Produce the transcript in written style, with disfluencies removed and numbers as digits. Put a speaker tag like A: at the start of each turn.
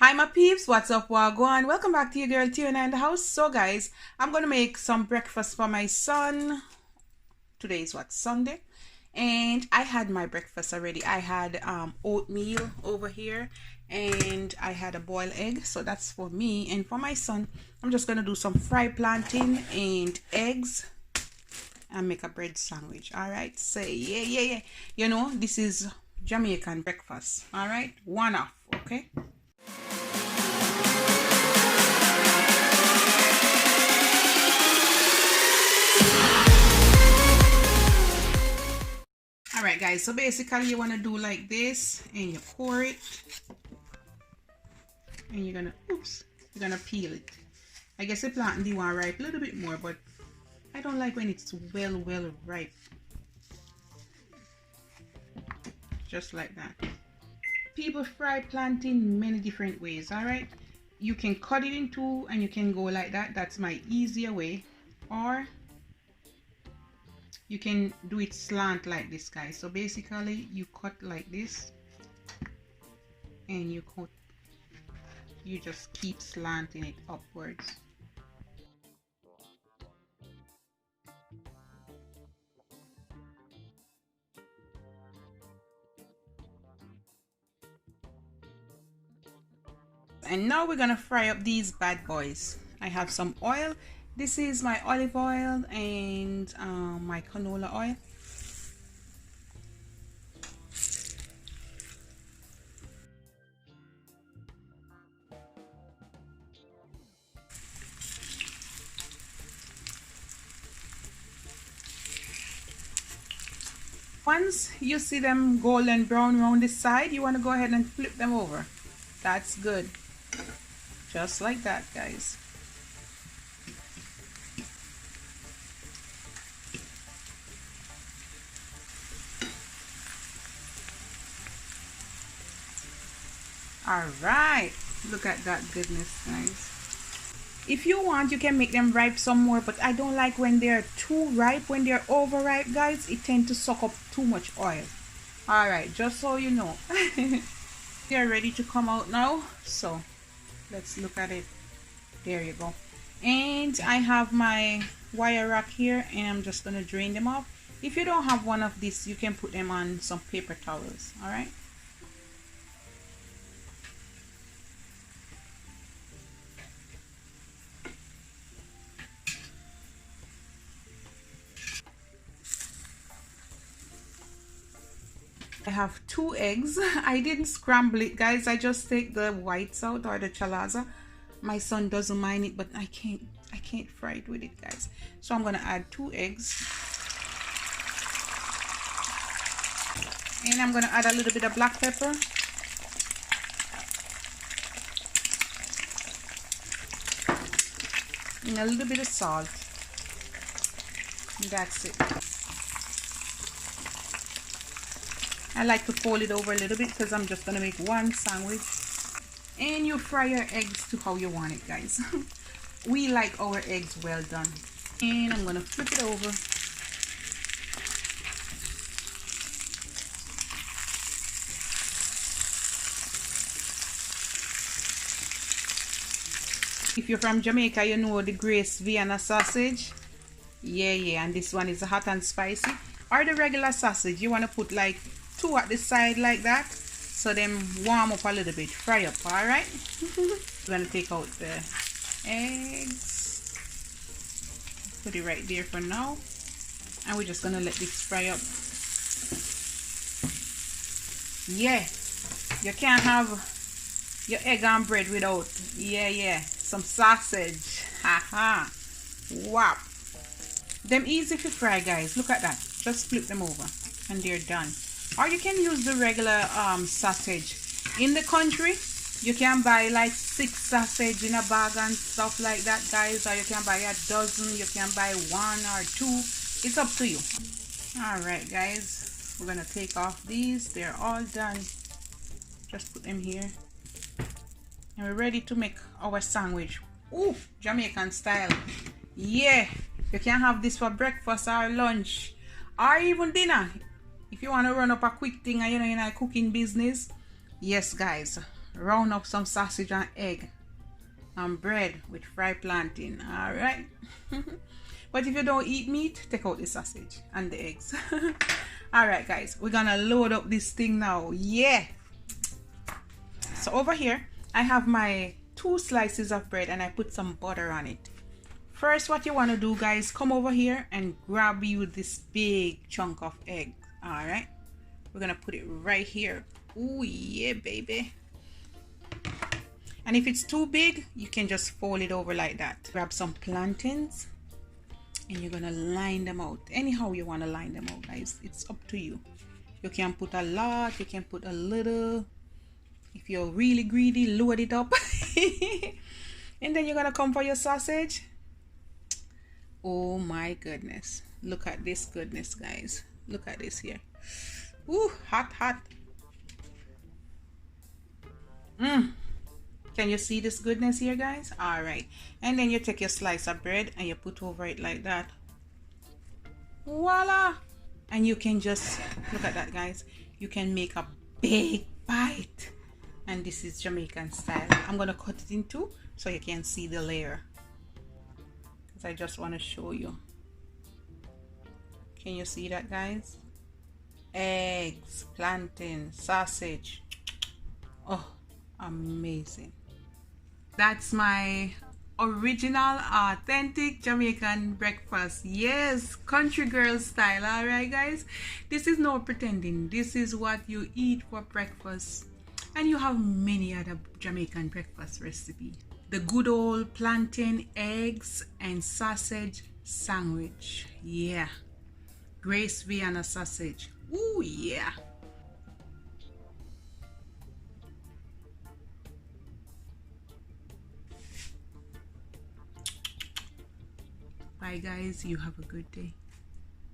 A: Hi my peeps, what's up, wagwan? Welcome back to your girl Tiana in the house. So guys, I'm gonna make some breakfast for my son. Today is what, Sunday? And I had my breakfast already. I had oatmeal over here and I had a boiled egg, so that's for me. And for my son, I'm just gonna do some fried plantain and eggs and make a bread sandwich. All right, say yeah. You know, this is Jamaican breakfast. All right, one off. Okay. Alright guys, so basically you want to do like this and you pour it and you're gonna peel it. I guess the plantain do want ripe a little bit more, but I don't like when it's well ripe. Just like that. People fry plantain many different ways. Alright, you can cut it in two and you can go like that. That's my easier way. Or you can do it slant like this, guys. So basically you cut like this and you just keep slanting it upwards. And now we're gonna fry up these bad boys. I have some oil. This is my olive oil and my canola oil. Once you see them golden brown around this side, you want to go ahead and flip them over. That's good. Just like that, guys. All right, look at that goodness, guys. If you want, you can make them ripe some more, but I don't like when they're too ripe. When they're overripe, guys, it tends to suck up too much oil. All right, just so you know. They're ready to come out now, so let's look at it. There you go. And I have my wire rack here and I'm just gonna drain them off. If you don't have one of these, you can put them on some paper towels. All right. I have 2 eggs. I didn't scramble it, guys. I just take the whites out, or the chalaza. My son doesn't mind it, but I can't fry it with it, guys. So I'm gonna add 2 eggs. And I'm gonna add a little bit of black pepper. And a little bit of salt. And that's it. I like to fold it over a little bit because I'm just gonna make one sandwich. And you fry your eggs to how you want it, guys. We like our eggs well done. And I'm gonna flip it over. If you're from Jamaica, you know the Grace Vienna sausage. Yeah, and this one is hot and spicy. Or the regular sausage, you want to put like 2 at the side like that, so them warm up a little bit, fry up. All right. We're gonna take out the eggs, put it right there for now, and we're just gonna let this fry up. Yeah, you can't have your egg and bread without some sausage. Haha. Wow, them easy to fry, guys. Look at that. Just flip them over and they're done. Or you can use the regular sausage. In the country, you can buy like 6 sausage in a bag and stuff like that, guys. Or you can buy a dozen. You can buy 1 or 2. It's up to you. Alright, guys. We're going to take off these. They're all done. Just put them here. And we're ready to make our sandwich. Ooh, Jamaican style. Yeah. You can have this for breakfast or lunch. Or even dinner. If you want to run up a quick thing and you're in a cooking business, yes, guys, round up some sausage and egg and bread with fried plantain. All right. But if you don't eat meat, take out the sausage and the eggs. All right, guys, we're gonna load up this thing now. Yeah. So over here, I have my 2 slices of bread and I put some butter on it. First, what you want to do, guys, come over here and grab you this big chunk of egg. All right. We're gonna put it right here. Ooh, yeah, baby. And if it's too big, you can just fold it over like that. Grab some plantains and you're gonna line them out. Anyhow you want to line them out, guys. It's up to you. You can put a lot, you can put a little. If you're really greedy, load it up. And then you're gonna come for your sausage. Oh my goodness. Look at this goodness, guys. Look at this here. Ooh, hot, hot. Can you see this goodness here, guys? All right. And then you take your slice of bread and you put over it like that. Voila. And you can just, look at that, guys. You can make a big bite. And this is Jamaican style. I'm going to cut it in two so you can see the layer. Because I just want to show you. Can you see that, guys? Eggs, plantain, sausage. Oh, amazing. That's my original authentic Jamaican breakfast. Yes, country girl style. All right, guys, this is no pretending. This is what you eat for breakfast, and you have many other Jamaican breakfast recipe. The good old plantain, eggs and sausage sandwich. Yeah, Grace Vienna sausage. Ooh, yeah. Bye, guys. You have a good day.